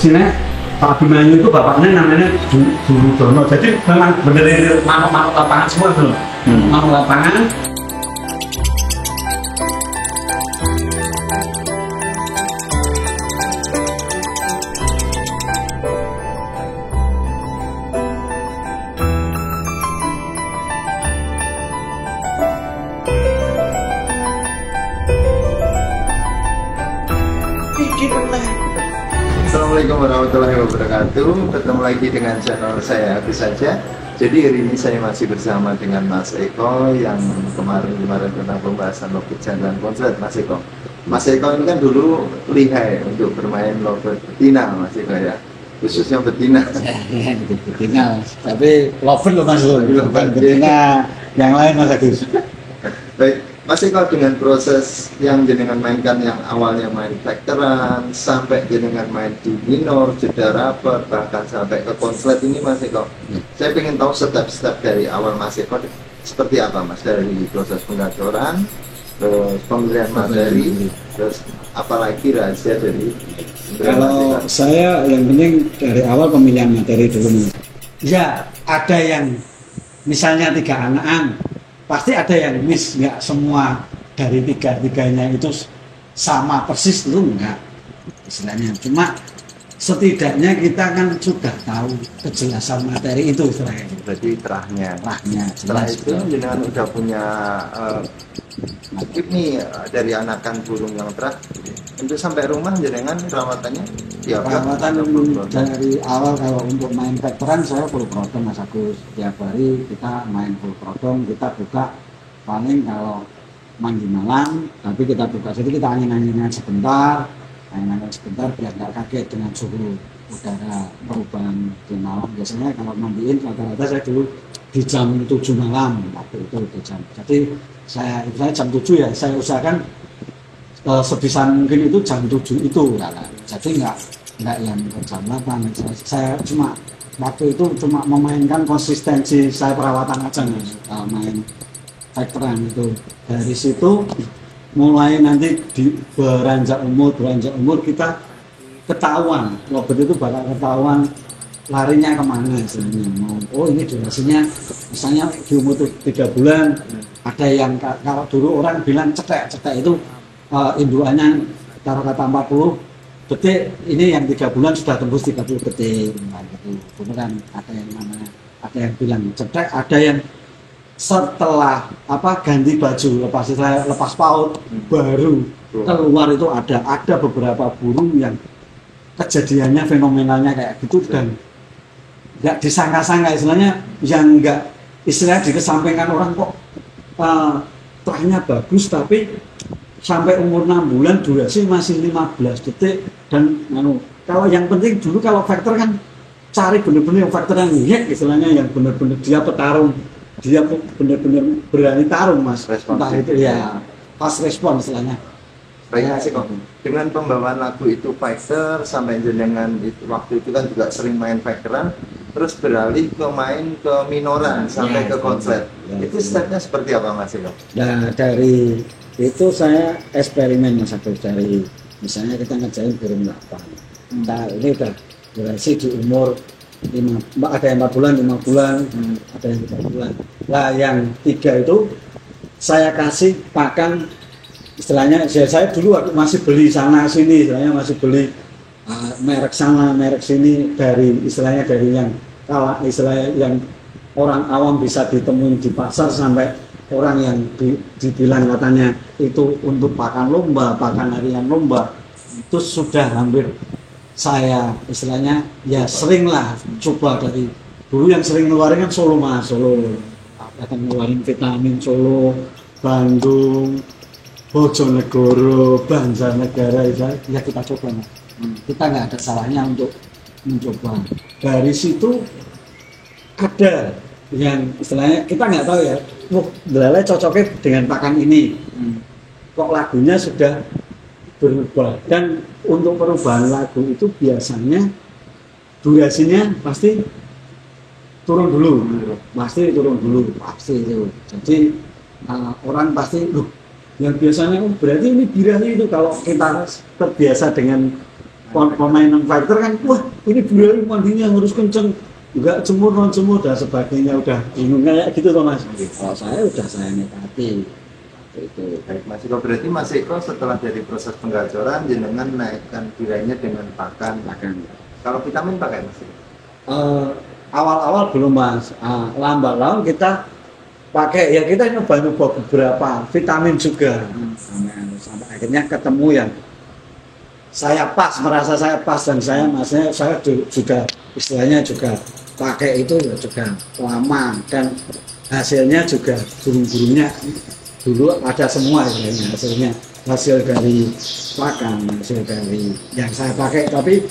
sini Pak Abimanyu itu bapaknya namanya Guru Dono. Jadi memang bener manuk-manuk lapangan semua tuh. Manuk lapangan. Assalamualaikum warahmatullahi wabarakatuh. Ketemu lagi dengan channel saya Agus saja. Jadi hari ini saya masih bersama dengan Mas Eko yang kemarin tentang pembahasan lovebird jantan konslet. Mas Eko ini kan dulu lihai untuk bermain lovebird betina, Mas Eko ya, khususnya betina. Betina, tapi lovebird loh Mas, bukan betina yang lain Mas Agus. Baik, Mas Eko, dengan proses yang jenengan mainkan yang awalnya main vektoran sampai jenengan main di minor, jeda rapper, bahkan sampai ke konslet ini Mas Eko, saya ingin tahu step-step dari awal Mas Eko seperti apa Mas, dari proses pengaturan, terus pemberian materi, terus apalagi rahasia dari kalau saya yang penting dari awal pemilihan materi dulu. Ya, ada yang misalnya 3 anak-an, pasti ada yang miss, nggak semua dari tiga-tiganya itu sama persis itu enggak istilahnya, cuma setidaknya kita kan sudah tahu kejelasan materi itu istilahnya. Berarti terahnya setelah jelas, itu jenengan udah punya tip nih dari anakan burung yang terah, untuk sampai rumah jenengan perawatannya ya perawatan dari awal. Kalau untuk main vektoran saya full protong Mas Agus, tiap hari kita main full protong, kita buka paling kalau mandi malam, tapi kita buka, jadi kita angin-anginan sebentar biar nggak kaget dengan suhu udara perubahan di malam. Biasanya kalau mandiin rata-rata saya dulu di jam 7 malam waktu itu di jam, jadi saya jam 7 ya saya usahakan sebisa mungkin itu jam 7 itu, jadi nggak yang jam 8. Saya cuma waktu itu cuma memainkan konsistensi saya perawatan aja Mas, main vektoran itu. Dari situ mulai nanti di beranjak umur kita ketahuan lovebird itu bakal ketahuan larinya kemana istilahnya. Oh ini durasinya misalnya di umur 3 bulan, ada yang kalau dulu orang bilang cetek itu indukannya kata 40 detik, ini yang 3 bulan sudah tembus 30 detik gitu. Beneran ada yang namanya, ada yang bilang cetek, ada yang setelah ganti baju, lepas paut baru keluar itu ada beberapa burung yang kejadiannya fenomenalnya kayak gitu, dan nggak disangka-sangka istilahnya, yang nggak istilahnya dikesampingkan orang kok terahnya bagus tapi sampai umur 6 bulan durasi masih 15 detik. Dan kalau yang penting dulu kalau vektor kan cari bener-bener yang vektor yang istilahnya, yang bener-bener dia petarung, dia benar-benar berani tarung Mas. Entah itu ya pas respon istilahnya. Baik sih kok. Dengan pembawaan lagu itu fighter sampai jenengan itu, waktu itu kan juga sering main vektoran, terus beralih ke main ke minoran sampai ke konslet. Itu stepnya seperti apa Mas Eko? Nah dari itu saya eksperimen Mas Agus, dari misalnya kita ngerjain burung lapan. Nah ini udah durasi di umur 5, ada yang 4 bulan, 5 bulan, ada yang 3 bulan. Lah yang 3 itu saya kasih pakan istilahnya, saya dulu waktu masih beli sana sini, istilahnya masih beli merek sana merek sini, dari istilahnya dari yang kalau istilahnya yang orang awam bisa ditemuin di pasar, sampai orang yang dibilang katanya itu untuk pakan lomba, pakan harian lomba, itu sudah hampir saya istilahnya ya sering lah coba. Dari dulu yang sering ngeluarin kan Solo Mas, Solo akan ngeluarin vitamin Solo, Bandung, Bojonegoro, Banjarnegara, ya kita coba Mas. Kita nggak ada salahnya untuk mencoba. Dari situ ada yang istilahnya kita nggak tahu ya, belalai cocoknya dengan pakan ini, kok lagunya sudah berubah. Dan untuk perubahan lagu itu biasanya durasinya pasti turun dulu pasti itu. Jadi orang pasti yang biasanya berarti ini birahi itu, kalau kita terbiasa dengan pemain non fighter kan, wah ini burung mandinya harus kenceng, enggak jemur non jemur dan sebagainya, udah bingung kayak gitu loh mas. Kalau saya udah saya nikmati itu. Baik Mas Eko, berarti Mas Eko setelah dari proses penggacoran jenengan naikkan birainya dengan pakan. Kalau vitamin pakai Mas Eko? Awal-awal belum mas, lambat laun kita pakai, ya kita nyoba beberapa vitamin juga, sampai akhirnya ketemu yang saya pas, merasa saya pas, dan saya maksudnya saya juga istilahnya juga pakai itu ya juga lama, dan hasilnya juga burung-burungnya dulu ada semua istilahnya, hasil dari pakan, hasil dari yang saya pakai. Tapi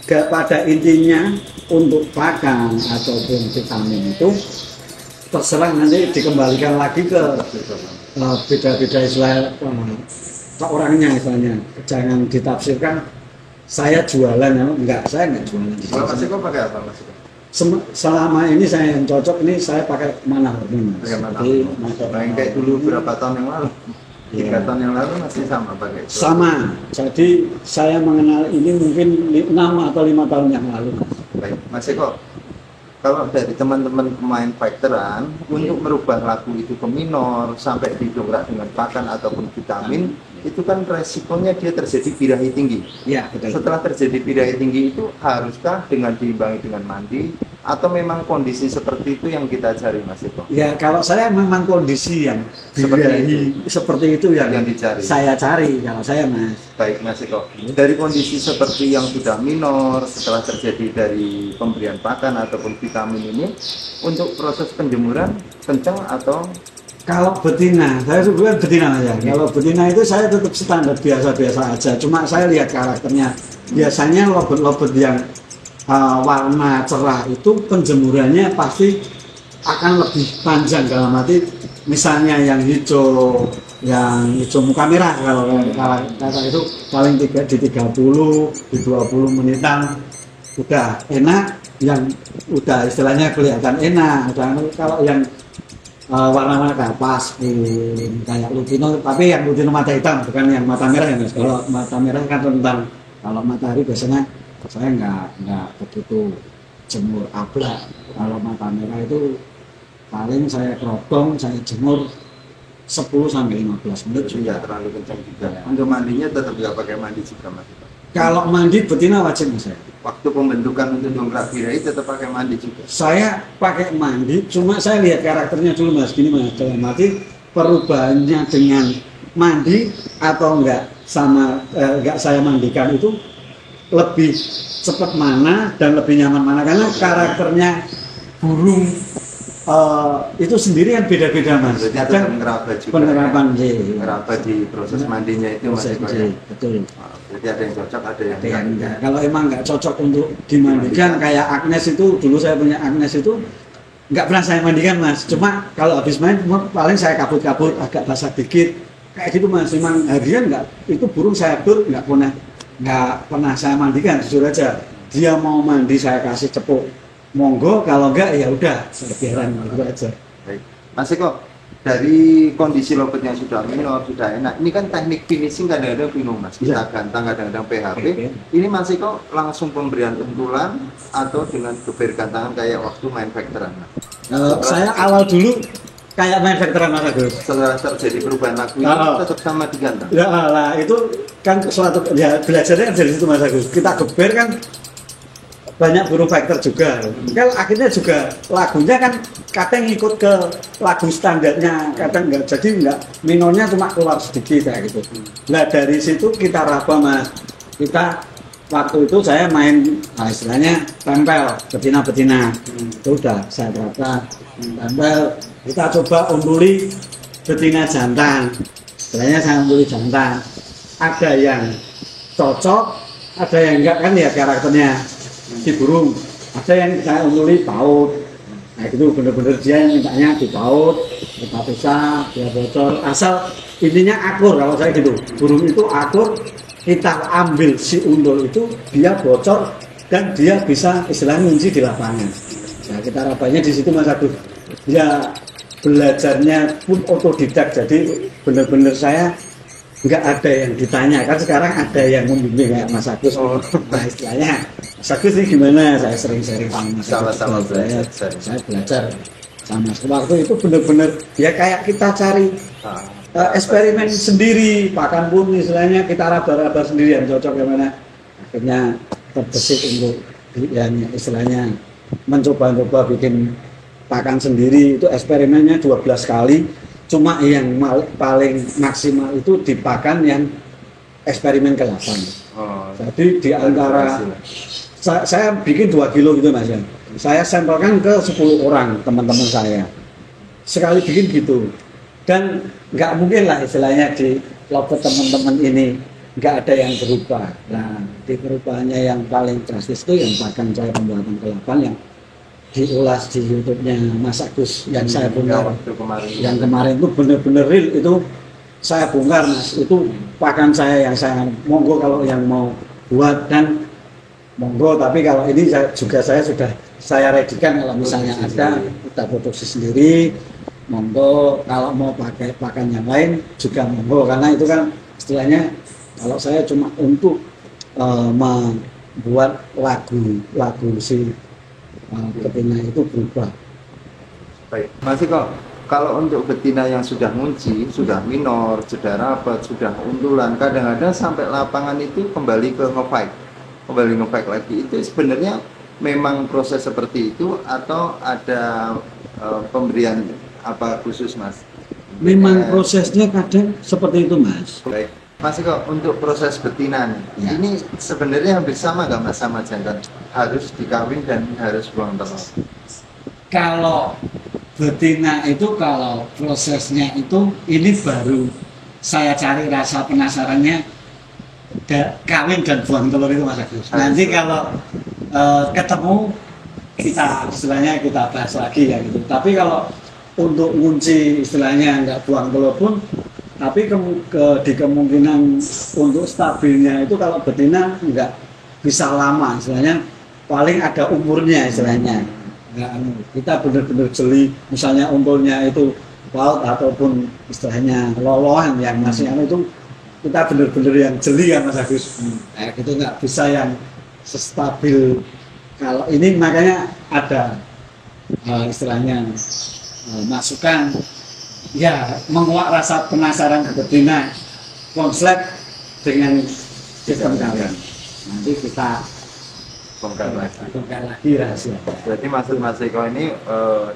pada intinya untuk pakan ataupun vitamin itu terserah nanti dikembalikan lagi ke beda-beda istilah orangnya, istilahnya jangan ditafsirkan saya jualan, enggak, saya enggak jualan. Kalau Mas Eko pakai apa Mas Eko? Selama ini saya yang cocok ini saya pakai mana hormon. Yang kayak dulu berapa tahun yang lalu? 3 tahun yang lalu masih sama pakai? Sama, jadi saya mengenal ini mungkin 6 atau 5 tahun yang lalu. Baik, Mas Eko, kalau dari teman-teman pemain fighteran untuk merubah lagu itu ke minor sampai didongkrak dengan pakan ataupun vitamin, itu kan resikonya dia terjadi birahi tinggi. Ya, betul. Setelah terjadi birahi tinggi itu haruskah dengan diimbangi dengan mandi atau memang kondisi seperti itu yang kita cari Mas Eko? Ya kalau saya memang kondisi yang seperti itu yang dicari. Saya cari kalau saya mas. Baik Mas Eko, dari kondisi seperti yang sudah minor setelah terjadi dari pemberian pakan ataupun vitamin ini, untuk proses penjemuran kencang atau? Kalau betina, saya sebutkan betina aja. Kalau betina itu saya tetap standar biasa-biasa aja. Cuma saya lihat karakternya. Biasanya lobet-lobet yang warna cerah itu penjemurannya pasti akan lebih panjang, dalam arti misalnya yang hijau muka merah, kalau itu paling di 30 di 20 menitan udah enak, yang udah istilahnya kelihatan enak. Kalau yang warna-warna kapas kayak lutino, tapi yang lutino mata hitam, bukan yang mata merah ya mas. Kalau mata merah kan tentang, kalau matahari biasanya saya nggak begitu jemur ablak. Kalau mata merah itu paling saya kerotong, saya jemur 10 sampai 15 menit juga terlalu kencang juga. Untuk mandinya tetap nggak pakai mandi juga mas? Kalau mandi betina wajib mas saya. Waktu pembentukan untuk dongkrak birahi tetap pakai mandi juga? Saya pakai mandi, cuma saya lihat karakternya dulu mas, gini mas, dalam arti perubahannya dengan mandi atau enggak sama enggak saya mandikan itu lebih cepat mana dan lebih nyaman mana, karena karakternya burung itu sendiri kan beda-beda mas. Berarti ada penerapan juga. Penerapan penerapan di proses mandinya itu mas. Betul. Jadi ada yang cocok, ada yang enggak. Kalau emang nggak cocok untuk dimandikan, kayak Agnes itu, dulu saya punya Agnes itu nggak pernah saya mandikan mas. Cuma kalau habis main paling saya kabut-kabut agak basah dikit kayak gitu mas. Memang harian nggak, itu burung saya nggak pernah saya mandikan, jujur aja. Dia mau mandi saya kasih cepuk, monggo, kalau enggak ya udah biaran gitu aja. Baik. Mas Eko, dari kondisi lobetnya sudah minor, sudah enak, ini kan teknik finishing kadang-kadang bingung mas, kita gantang, kadang-kadang PHP. Ini Mas Eko langsung pemberian pentulan atau dengan geber gantangan kayak waktu main vectoran? Saya awal dulu kayak main vectoran mas Agus. Setelah terjadi perubahan lagu ini tetap sama digantang? Ya lah, itu kan suatu, ya belajarnya dari situ mas Agus. Kita geber kan banyak burung fighter juga. Kan akhirnya juga lagunya kan kadang ikut ke lagu standarnya, kadang enggak, jadi enggak, minornya cuma keluar sedikit kayak gitu. Nah dari situ kita raba mas. Kita waktu itu saya main istilahnya tempel betina-betina. Itu udah saya raba tempel. Kita coba unduli betina jantan. Istilahnya saya unduli jantan. Ada yang cocok, ada yang enggak, kan ya karakternya si burung. Ada yang saya unduli paut, nah itu bener-bener dia yang mintanya di paut, kita bisa, dia bocor, asal intinya akur. Kalau saya gitu, burung itu akur, kita ambil si undul itu, dia bocor dan dia bisa istilahnya ngunci di lapangan. Nah kita rabanya di situ mas Agus. Ya belajarnya pun otodidak, jadi bener-bener saya nggak ada yang ditanya, kan sekarang ada yang membimbing kayak Mas Agus. Nah istilahnya Mas Agus ini gimana, saya sering sharing sama Mas Agus. Sama-sama belajar. Saya belajar sama waktu itu benar-benar ya kayak kita cari eksperimen sendiri, pakan pun istilahnya kita raba-raba sendiri yang cocok gimana, akhirnya terbesit untuk yang istilahnya mencoba-coba bikin pakan sendiri. Itu eksperimennya 12 kali, cuma yang paling maksimal itu di pakan yang eksperimen ke-8. Jadi di antara saya bikin 2 kilo gitu Mas ya, saya sampelkan ke 10 orang teman-teman saya sekali bikin gitu, dan nggak mungkin lah istilahnya di lobet teman-teman ini nggak ada yang berubah. Nah di perubahannya yang paling drastis itu yang pakan saya pembuatan ke-8 yang diulas di YouTube-nya Mas Agus yang saya bongkar yang kemarin itu bener-bener real, itu saya bongkar Mas, itu pakan saya yang saya monggo kalau yang mau buat dan monggo, tapi kalau ini saya sudah saya redikan, kalau misalnya ada kita produksi sendiri monggo, kalau mau pakai pakan yang lain juga monggo, karena itu kan istilahnya kalau saya cuma untuk membuat lagu si betina itu berubah. Baik, masih kok kalau untuk betina yang sudah ngunci, sudah minor, sudah rapat, sudah untulan, kadang-kadang sampai lapangan itu kembali ke nge-fight lagi. Itu sebenarnya memang proses seperti itu atau ada pemberian apa khusus Mas? Memang prosesnya kadang seperti itu Mas. Baik, Mas kok untuk proses betina nih, Ya. ini sebenarnya hampir sama nggak Mas sama jantan? Harus dikawin dan harus buang telur. Kalau betina itu kalau prosesnya itu ini baru saya cari rasa penasarannya kawin dan buang telur itu Mas Agus. Nanti kalau ketemu kita istilahnya kita bahas lagi ya gitu. Tapi kalau untuk ngunci istilahnya nggak buang telur pun, tapi di kemungkinan untuk stabilnya itu kalau betina nggak bisa lama istilahnya, paling ada umurnya istilahnya. Nggak, kita benar-benar jeli, misalnya untulnya itu laut ataupun istilahnya lolohan yang masih itu kita benar-benar yang jeli kan Mas Agus. Gitu nggak bisa yang stabil. Kalau ini makanya ada istilahnya masukan ya, menguak rasa penasaran betina konslet dengan sistem kawin. Nanti kita Bongkar lagi rahasia. Berarti maksud Mas Eko ini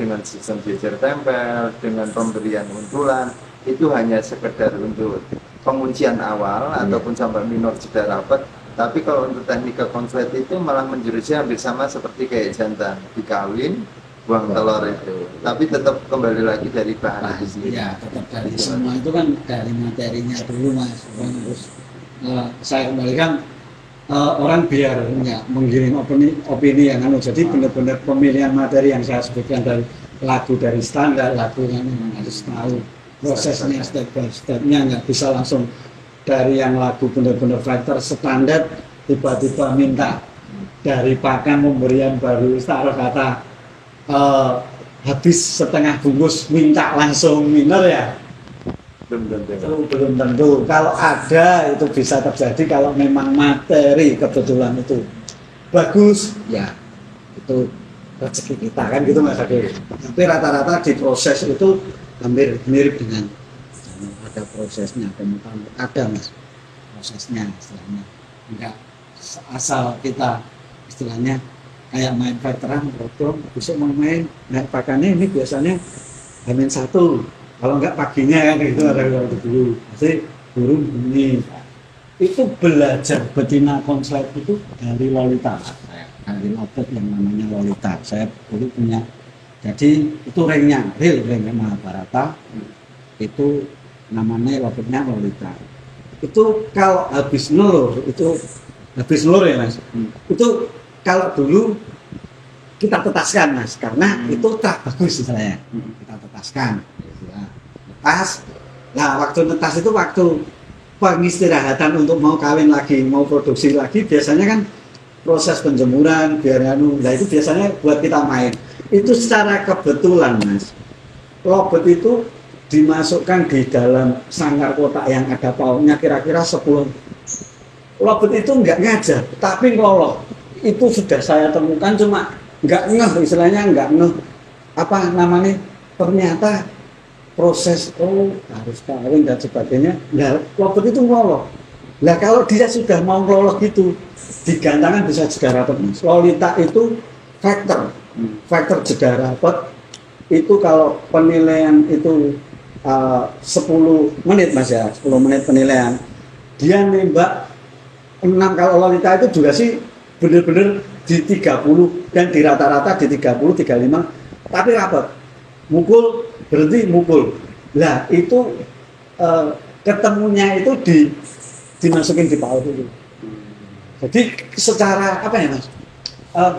dengan sistem jejer tempel, dengan pemberian untulan, itu hanya sekedar untuk penguncian awal ataupun sampai minor sudah rapat. Tapi kalau untuk teknik konslet itu malah menjurusnya hampir sama seperti kayak jantan, dikawin, buang telur itu. Tapi tetap kembali lagi dari bahan itu sendiri. Ya, tetap dari semua itu kan dari materinya dulu Mas. Terus saya kembalikan orang biar nggak menggiring opini yang jadi benar-benar pemilihan materi yang saya sebutkan dari lagu dari standar, lagu yang harus tahu prosesnya step by stepnya, nggak bisa langsung dari yang lagu benar-benar fighter standar tiba-tiba minta dari pakan pemberian baru taruh kata habis setengah bungkus minta langsung minor ya. Belum tentu. Kalau ada itu bisa terjadi kalau memang materi kebetulan itu bagus, ya itu rezeki kita kan gitu Mas Agus. Tapi rata-rata di proses itu hampir mirip dengan ada prosesnya, ada Mas prosesnya istilahnya. Enggak asal kita istilahnya kayak main veteran, potong, besok mau main naik pakannya ini biasanya Hamin 1. Kalau enggak paginya kan gitu ada waktu dulu. Jadi burung bunyi. Itu belajar betina konslet itu dari Lolita. Dari lobet yang namanya Lolita. Saya dulu punya. Jadi itu ringnya, real ring Mahabharata. Itu namanya lobetnya Lolita. Itu kalau habis nelur, itu habis nelur ya Mas. Itu kalau dulu kita tetaskan Mas, karena itu tak bagus istilahnya. Kita tetaskan. Netas, nah waktu netas itu waktu pengistirahatan untuk mau kawin lagi, mau produksi lagi, biasanya kan proses penjemuran, biar nah itu biasanya buat kita main. Itu secara kebetulan Mas, lobet itu dimasukkan di dalam sangkar kotak yang ada pautnya kira-kira 10. Lobet itu nggak ngajar, tapi ngelolok. Itu sudah saya temukan, cuma nggak ngeh, istilahnya nggak ngeh. Apa namanya, ternyata proses harus kawin dan sebagainya. Nah, lobet itu ngelolok. Nah, kalau dia sudah mau ngelolok gitu, digantangan bisa jeda rapet. Lolita itu faktor jeda rapet itu kalau penilaian itu 10 menit Mas ya, 10 menit penilaian. Dia nembak 6, kalau Lolita itu durasi bener-bener di 30 dan di rata-rata di 30, 35, tapi rapet. Mukul, berhenti, mukul. Lah itu ketemunya itu dimasukin di paut itu. Jadi secara apa ya Mas?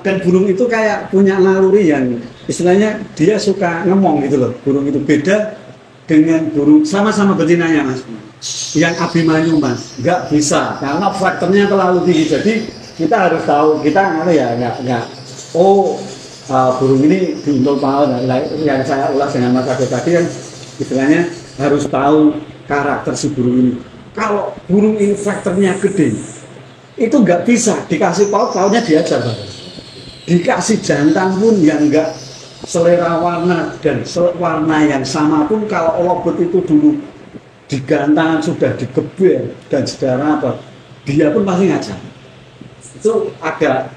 Dan burung itu kayak punya naluri yang istilahnya dia suka ngemong gitu loh. Burung itu beda dengan burung sama-sama betinanya Mas. Yang Abimanyu Mas, nggak bisa karena faktornya terlalu tinggi. Jadi kita harus tahu, kita nggak burung ini diuntul paut. Yang saya ulas dengan Mas Agus tadi kan istilahnya harus tahu karakter si burung ini. Kalau burung ini faktornya gede, itu nggak bisa dikasih pautnya diajar Pak. Dikasih jantan pun yang nggak selera warna dan warna yang sama pun, kalau lobet itu dulu digantangan sudah digeber dan saudara apa, dia pun pasti ngajar. Itu ada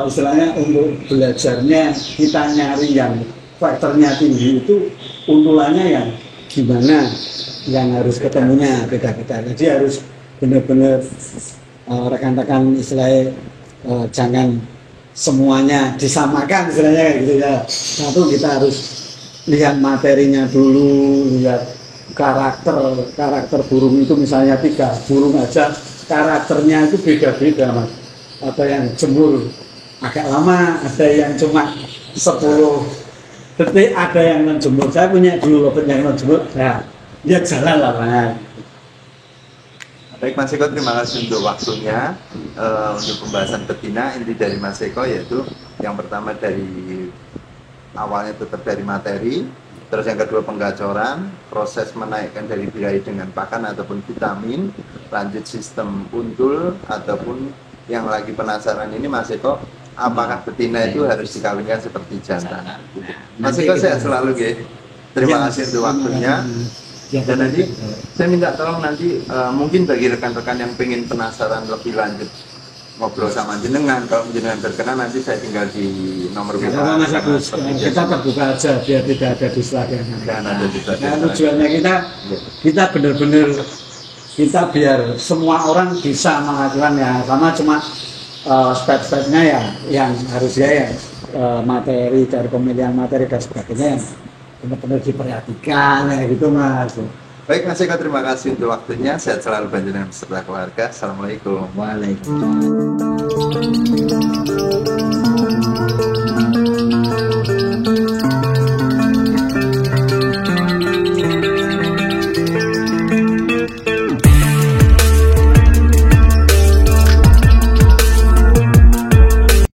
istilahnya untuk belajarnya, kita nyari yang faktornya tinggi itu untulannya yang gimana, yang harus ketemunya beda-beda. Jadi harus benar-benar rekan-rekan istilahnya jangan semuanya disamakan istilahnya gitu ya. Satu, kita harus lihat materinya dulu, lihat karakter burung itu. Misalnya 3 burung aja karakternya itu beda-beda Mas. Ada yang jemur agak lama, ada yang cuma 10 detik, ada yang menjemur. Saya punya dulu lobet yang menjemur, ya dia jalan lah Mas. Baik Mas Eko, terima kasih untuk waktunya. Untuk pembahasan betina, inti dari Mas Eko yaitu yang pertama dari awalnya tetap dari materi, terus yang kedua penggacoran, proses menaikkan dari birahi dengan pakan ataupun vitamin, lanjut sistem untul, ataupun yang lagi penasaran ini Mas Eko, apakah betina itu harus dikawinkan seperti jantan? Mas Eko sehat selalu ya. Terima kasih untuk waktunya. Dan nanti saya minta tolong nanti mungkin bagi rekan-rekan yang pengen penasaran lebih lanjut ngobrol sama jenengan, kalau jenengan berkenan nanti saya tinggal di nomor WA. Mas Agus, kita terbuka aja biar tidak ada distraksi. Nah, tujuannya kita benar-benar kita biar semua orang bisa mengajukan ya, sama cuma step-stepnya ya yang harusnya ya materi dari pemilihan materi dan sebagainya yang benar-benar diperhatikan ya gitu Mas. Baik Mas Eko, terima kasih untuk waktunya. Sehat selalu panjenengan beserta keluarga. Assalamualaikum. Waalaikumsalam.